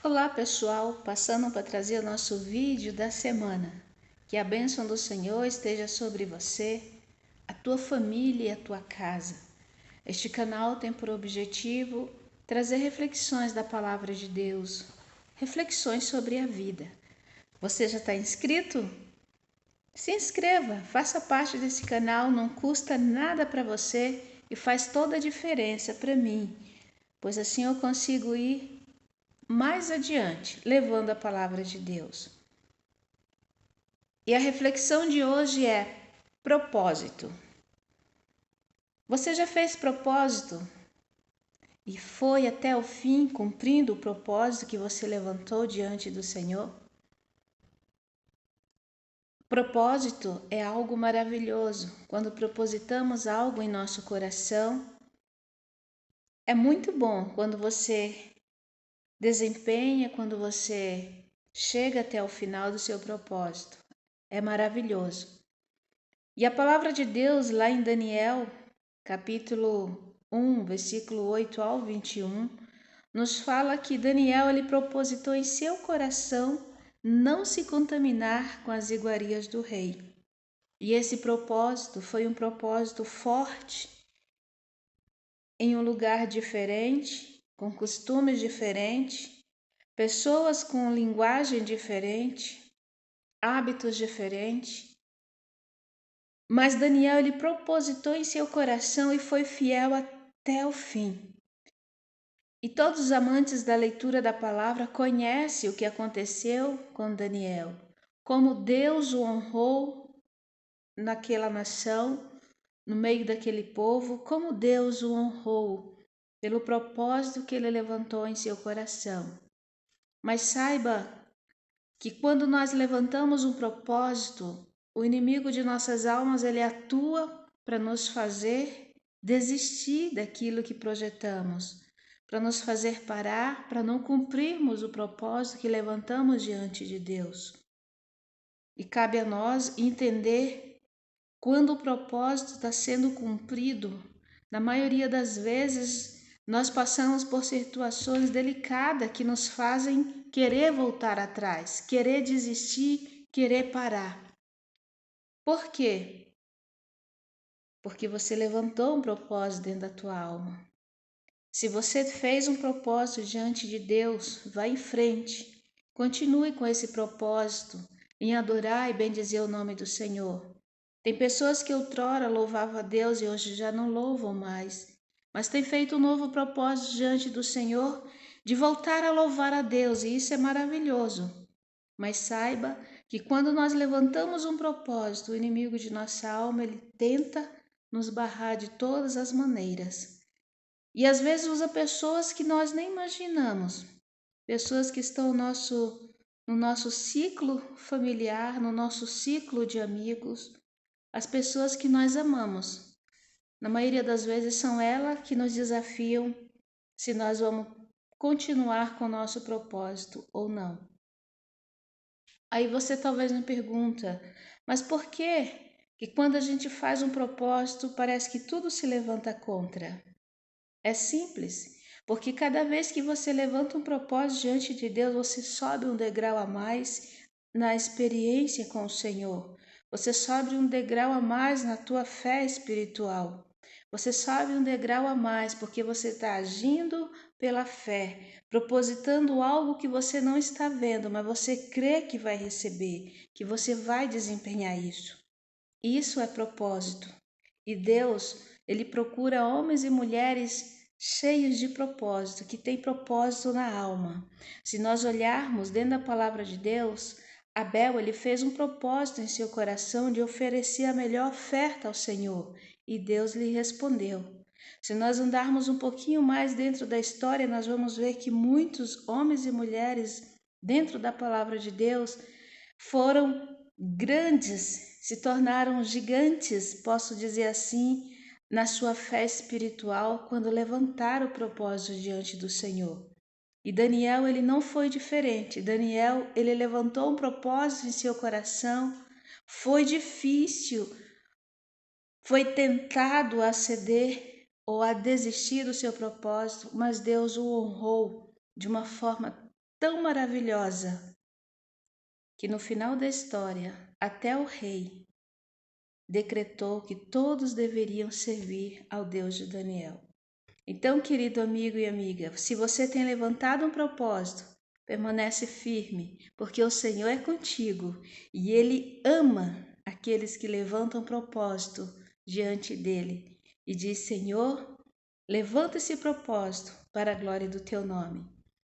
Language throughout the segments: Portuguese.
Olá pessoal, passando para trazer o nosso vídeo da semana. Que a bênção do Senhor esteja sobre você, a tua família e a tua casa. Este canal tem por objetivo trazer reflexões da palavra de Deus, reflexões sobre a vida. Você já está inscrito? Se inscreva, faça parte desse canal, não custa nada para você e faz toda a diferença para mim, pois assim eu consigo ir mais adiante, levando a palavra de Deus. E a reflexão de hoje é propósito. Você já fez propósito e foi até o fim cumprindo o propósito que você levantou diante do Senhor? Propósito é algo maravilhoso. Quando propositamos algo em nosso coração, é muito bom quando você desempenha, quando você chega até o final do seu propósito. É maravilhoso. E a palavra de Deus lá em Daniel, capítulo 1, versículo 8 ao 21, nos fala que Daniel ele propositou em seu coração não se contaminar com as iguarias do rei. E esse propósito foi um propósito forte, em um lugar diferente, com costumes diferentes, pessoas com linguagem diferente, hábitos diferentes. Mas Daniel ele propositou em seu coração e foi fiel até o fim. E todos os amantes da leitura da palavra conhecem o que aconteceu com Daniel, como Deus o honrou naquela nação, no meio daquele povo, como Deus o honrou pelo propósito que ele levantou em seu coração. Mas saiba que quando nós levantamos um propósito, o inimigo de nossas almas ele atua para nos fazer desistir daquilo que projetamos, para nos fazer parar, para não cumprirmos o propósito que levantamos diante de Deus. E cabe a nós entender quando o propósito está sendo cumprido. Na maioria das vezes, nós passamos por situações delicadas que nos fazem querer voltar atrás, querer desistir, querer parar. Por quê? Porque você levantou um propósito dentro da tua alma. Se você fez um propósito diante de Deus, vá em frente. Continue com esse propósito em adorar e bendizer o nome do Senhor. Tem pessoas que outrora louvavam a Deus e hoje já não louvam mais, mas tem feito um novo propósito diante do Senhor de voltar a louvar a Deus, e isso é maravilhoso. Mas saiba que quando nós levantamos um propósito, o inimigo de nossa alma, ele tenta nos barrar de todas as maneiras. E às vezes usa pessoas que nós nem imaginamos, pessoas que estão no nosso ciclo familiar, no nosso ciclo de amigos, as pessoas que nós amamos. Na maioria das vezes são elas que nos desafiam se nós vamos continuar com o nosso propósito ou não. Aí você talvez me pergunta, mas por que quando a gente faz um propósito parece que tudo se levanta contra? É simples, porque cada vez que você levanta um propósito diante de Deus, você sobe um degrau a mais na experiência com o Senhor. Você sobe um degrau a mais na tua fé espiritual. Você sobe um degrau a mais porque você está agindo pela fé, propositando algo que você não está vendo, mas você crê que vai receber, que você vai desempenhar isso. Isso é propósito. E Deus, ele procura homens e mulheres cheios de propósito, que têm propósito na alma. Se nós olharmos dentro da palavra de Deus, Abel, ele fez um propósito em seu coração de oferecer a melhor oferta ao Senhor, e Deus lhe respondeu. Se nós andarmos um pouquinho mais dentro da história, nós vamos ver que muitos homens e mulheres dentro da palavra de Deus foram grandes, se tornaram gigantes, posso dizer assim, na sua fé espiritual quando levantaram o propósito diante do Senhor. E Daniel, ele não foi diferente. Daniel, ele levantou um propósito em seu coração. Foi difícil, foi tentado a ceder ou a desistir do seu propósito, mas Deus o honrou de uma forma tão maravilhosa que no final da história, até o rei decretou que todos deveriam servir ao Deus de Daniel. Então, querido amigo e amiga, se você tem levantado um propósito, permanece firme, porque o Senhor é contigo e Ele ama aqueles que levantam propósito diante dele. E diz: Senhor, levanta esse propósito para a glória do teu nome.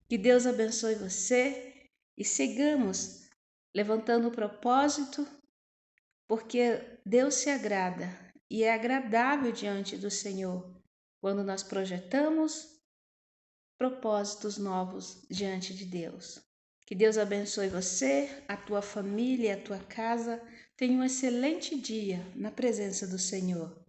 Que Deus abençoe você e sigamos levantando o propósito, porque Deus se agrada e é agradável diante do Senhor quando nós projetamos propósitos novos diante de Deus. Que Deus abençoe você, a tua família, a tua casa. Tenha um excelente dia na presença do Senhor.